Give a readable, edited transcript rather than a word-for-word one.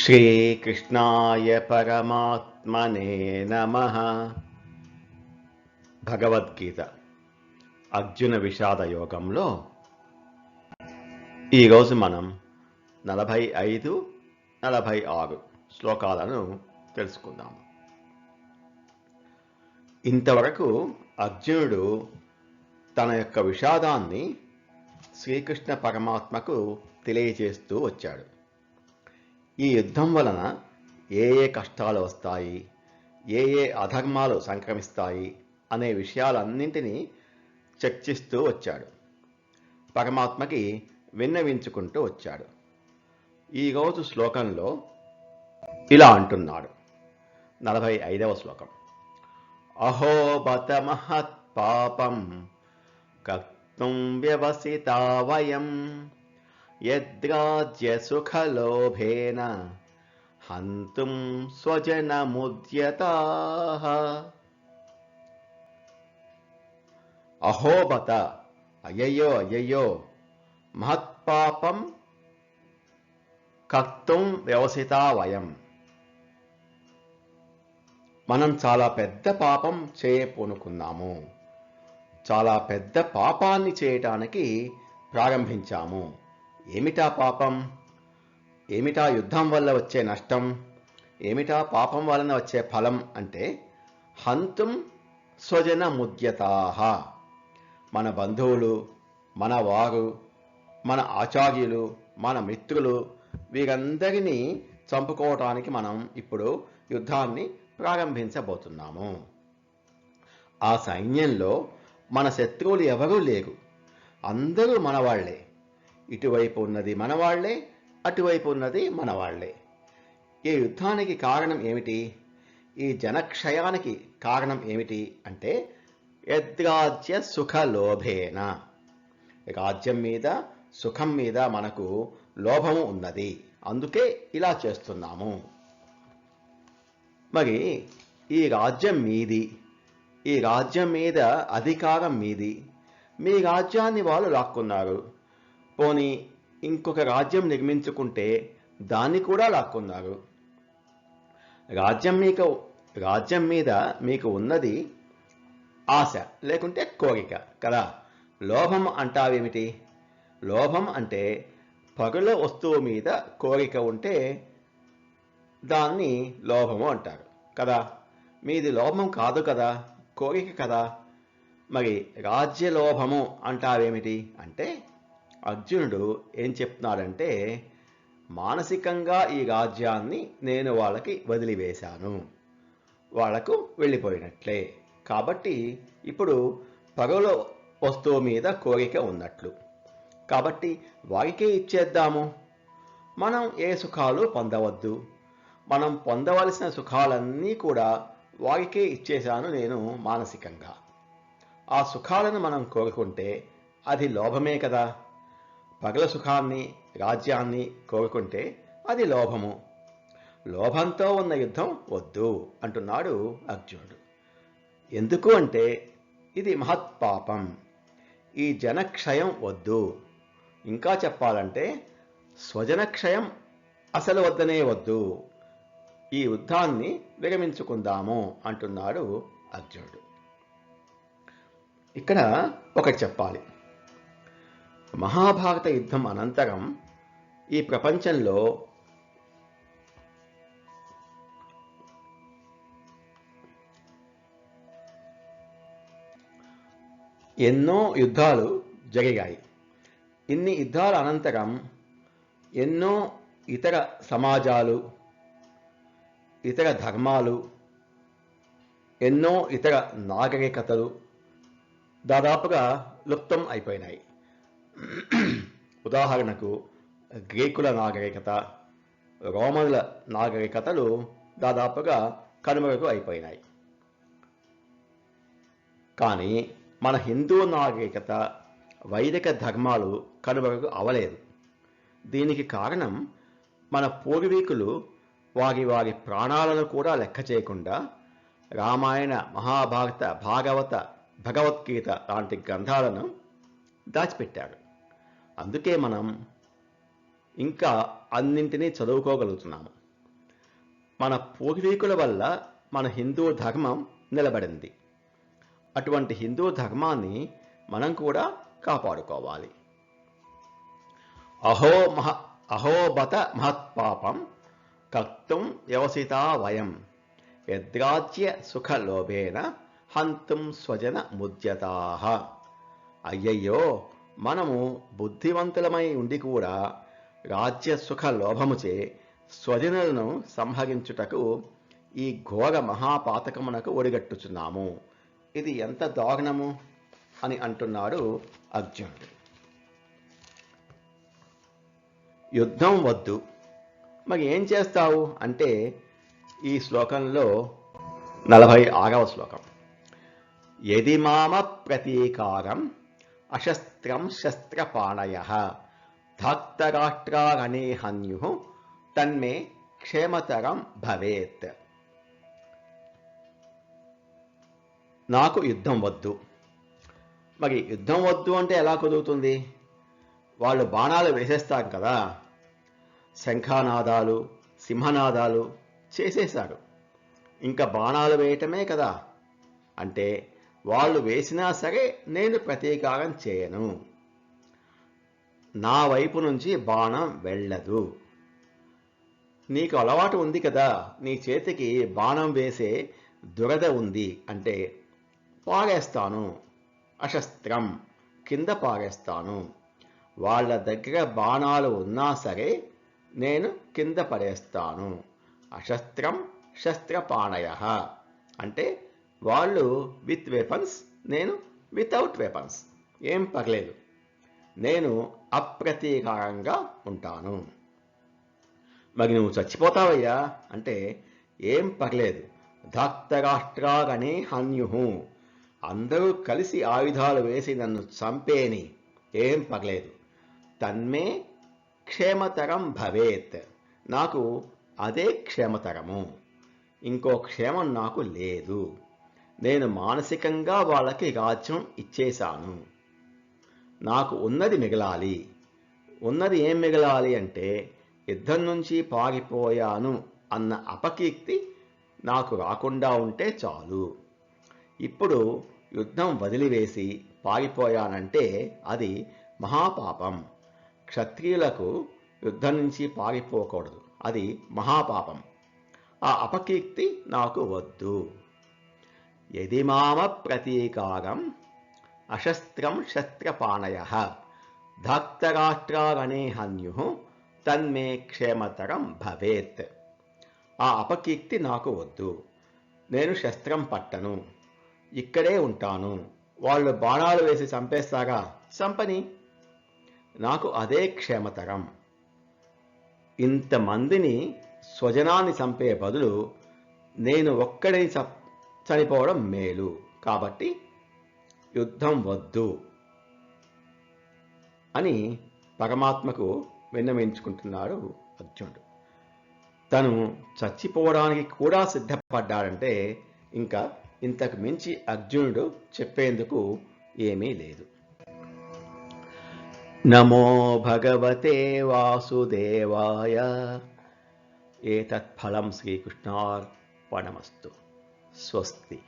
శ్రీకృష్ణాయ పరమాత్మనే నమః. భగవద్గీత అర్జున విషాద యోగంలో ఈరోజు మనం 45, 46 శ్లోకాలను తెలుసుకుందాము. ఇంతవరకు అర్జునుడు తన యొక్క విషాదాన్ని శ్రీకృష్ణ పరమాత్మకు తెలియజేస్తూ వచ్చాడు. ఈ యుద్ధం వలన ఏ కష్టాలు వస్తాయి, ఏ అధర్మాలు సంక్రమిస్తాయి అనే విషయాలన్నింటినీ చర్చిస్తూ వచ్చాడు. పరమాత్మకి విన్నవించుకుంటూ వచ్చాడు. ఈరోజు శ్లోకంలో ఇలా అంటున్నాడు. 45వ శ్లోకం. అహో బత మహత్ పాపం కర్తుం వ్యవసితా వయం యద్రాజ్య సుఖలోభేన హంతుం స్వజనముద్యతాః. అహోబత, అయ్యయ్యో అయ్యయ్యో, మహత్పాపం కర్తుం వ్యవసితా వయం, మనం చాలా పెద్ద పాపం చేయపూనుకున్నాము, చాలా పెద్ద పాపాన్ని చేయటానికి ప్రారంభించాము. ఏమిటా పాపం? ఏమిటా యుద్ధం వల్ల వచ్చే నష్టం? ఏమిటా పాపం వలన వచ్చే ఫలం అంటే హంతుం స్వజన ముద్యతాః, మన బంధువులు, మన వారు, మన ఆచార్యులు, మన మిత్రులు, వీరందరినీ చంపుకోవటానికి మనం ఇప్పుడు యుద్ధాన్ని ప్రారంభించబోతున్నాము. ఆ సైన్యంలో మన శత్రువులు ఎవరూ లేరు, అందరూ మనవాళ్లే. ఇటువైపు ఉన్నది మనవాళ్లే, అటువైపు ఉన్నది మనవాళ్లే. ఈ యుద్ధానికి కారణం ఏమిటి? ఈ జనక్షయానికి కారణం ఏమిటి అంటే యద్రాజ్య సుఖలోభేన, రాజ్యం మీద, సుఖం మీద మనకు లోభము ఉన్నది, అందుకే ఇలా చేస్తున్నాము. మరి ఈ రాజ్యం మీది, ఈ రాజ్యం మీద అధికారం మీది, మీ రాజ్యాన్ని వాళ్ళు లాక్కున్నారు. పోనీ ఇంకొక రాజ్యం నిర్మించుకుంటే దాన్ని కూడా లాక్కున్నారు. రాజ్యం మీద మీకు ఉన్నది ఆశ, లేకుంటే కోరిక కదా. లోభం అంటావేమిటి? లోభం అంటే పరుల వస్తువు మీద కోరిక ఉంటే దాన్ని లోభము అంటారు కదా. మీది లోభం కాదు కదా, కోరిక కదా. మరి రాజ్యలోభము అంటావేమిటి అంటే అర్జునుడు ఏం చెప్తున్నాడంటే మానసికంగా ఈ రాజ్యాన్ని నేను వాళ్ళకి వదిలివేశాను, వాళ్లకు వెళ్ళిపోయినట్లే. కాబట్టి ఇప్పుడు పరుల వస్తువు మీద కోరిక ఉన్నట్లు, కాబట్టి వారికే ఇచ్చేద్దాము. మనం ఏ సుఖాలు పొందవద్దు, మనం పొందవలసిన సుఖాలన్నీ కూడా వారికే ఇచ్చేశాను నేను మానసికంగా. ఆ సుఖాలను మనం కోరుకుంటే అది లోభమే కదా. పగల సుఖాన్ని, రాజ్యాన్ని కోరుకుంటే అది లోభము. లోభంతో ఉన్న యుద్ధం వద్దు అంటున్నాడు అర్జునుడు. ఎందుకు అంటే ఇది మహత్పాపం, ఈ జనక్షయం వద్దు. ఇంకా చెప్పాలంటే స్వజనక్షయం అసలు వద్దనే వద్దు. ఈ యుద్ధాన్ని విరమించుకుందాము అంటున్నాడు అర్జునుడు. ఇక్కడ ఒకటి చెప్పాలి. మహాభారత యుద్ధం అనంతరం ఈ ప్రపంచంలో ఎన్నో యుద్ధాలు జరిగాయి. ఇన్ని యుద్ధాల అనంతరం ఎన్నో ఇతర సమాజాలు, ఇతర ధర్మాలు, ఎన్నో ఇతర నాగరికతలు దాదాపుగా లుప్తం అయిపోయినాయి. ఉదాహరణకు గ్రీకుల నాగరికత, రోమన్ల నాగరికతలు దాదాపుగా కనుమరుగు అయిపోయినాయి. కానీ మన హిందూ నాగరికత, వైదిక ధర్మాలు కనుమరుగు అవలేదు. దీనికి కారణం మన పూర్వీకులు వారి ప్రాణాలను కూడా లెక్క చేయకుండా రామాయణ, మహాభారత, భాగవత, భగవద్గీత లాంటి గ్రంథాలను దాచిపెట్టారు. అందుకే మనం ఇంకా అన్నింటినీ చదువుకోగలుగుతున్నాము. మన పూర్వీకుల వల్ల మన హిందూ ధర్మం నిలబడింది. అటువంటి హిందూ ధర్మాన్ని మనం కూడా కాపాడుకోవాలి. అహోబత మహత్పాపం కర్తుం వ్యవసితా వయం యద్రాజ్య సుఖలోభేన హంతుం స్వజన ముద్యతాః. అయ్యయ్యో, మనము బుద్ధివంతులమై ఉండి కూడా రాజ్య సుఖ లోభముచే స్వజనులను సంహరించుటకు ఈ ఘోర మహాపాతకమునకు ఒడిగట్టుచున్నాము. ఇది ఎంత దారుణము అని అంటున్నాడు అర్జునుడు. యుద్ధం వద్దు, మరి ఏం చేస్తావు అంటే ఈ శ్లోకంలో 46వ శ్లోకం. యది మామ ప్రతీకారం అశస్త్రం శస్త్రపాణయః ధార్తరాష్ట్రారణే హన్యుః తన్మే క్షేమతరం భవేత్. నాకు యుద్ధం వద్దు. మరి యుద్ధం వద్దు అంటే ఎలా కుదురుతుంది? వాళ్ళు బాణాలు వేసేస్తారు కదా, శంఖానాదాలు సింహనాదాలు చేసేశారు, ఇంకా బాణాలు వేయటమే కదా. అంటే వాళ్ళు వేసినా సరే నేను ప్రతీకారం చేయను, నా వైపు నుంచి బాణం వెళ్ళదు. నీకు అలవాటు ఉంది కదా, నీ చేతికి బాణం వేసే దురద ఉంది అంటే పారేస్తాను, అశస్త్రం కింద పారేస్తాను. వాళ్ళ దగ్గర బాణాలు ఉన్నా సరే నేను కింద పడేస్తాను. అశస్త్రం శస్త్రపాణయః అంటే వాళ్ళు విత్ వెపన్స్, నేను వితౌట్ వెపన్స్, ఏం పర్లేదు, నేను అప్రతీకారంగా ఉంటాను. మరి నువ్వు చచ్చిపోతావయ్యా అంటే ఏం పర్లేదు, ధార్తరాష్ట్రారణే హన్యుః అందరూ కలిసి ఆయుధాలు వేసి నన్ను చంపేని, ఏం పర్లేదు. తన్మే క్షేమతరం భవేత్, నాకు అదే క్షేమతరము, ఇంకో క్షేమం నాకు లేదు. నేను మానసికంగా వాళ్ళకి రాజ్యం ఇచ్చేశాను, నాకు ఉన్నది మిగలాలి. ఉన్నది ఏం మిగలాలి అంటే యుద్ధం నుంచి పారిపోయాను అన్న అపకీర్తి నాకు రాకుండా ఉంటే చాలు. ఇప్పుడు యుద్ధం వదిలివేసి పారిపోయానంటే అది మహాపాపం. క్షత్రియులకు యుద్ధం నుంచి పారిపోకూడదు, అది మహాపాపం. ఆ అపకీర్తి నాకు వద్దు. యది మామ ప్రతీకారం అశస్త్రం శస్త్రపాణయః ధార్తరాష్ట్రారణే హన్యుః తన్మే క్షేమతరం భవేత్. ఆ అపకీర్తి నాకు వద్దు, నేను శస్త్రం పట్టను, ఇక్కడే ఉంటాను. వాళ్ళు బాణాలు వేసి చంపేస్తాగా, చంపని, నాకు అదే క్షేమతరం. ఇంతమందిని స్వజనాన్ని చంపే బదులు నేను ఒక్కడిని చనిపోవడం మేలు. కాబట్టి యుద్ధం వద్దు అని పరమాత్మకు విన్నవించుకుంటున్నాడు అర్జునుడు. తను చచ్చిపోవడానికి కూడా సిద్ధపడ్డాడంటే ఇంకా ఇంతకు మించి అర్జునుడు చెప్పేందుకు ఏమీ లేదు. నమో భగవతే వాసుదేవాయ. ఏతత్ ఫలం శ్రీకృష్ణార్పణమస్తు. స్వస్తి.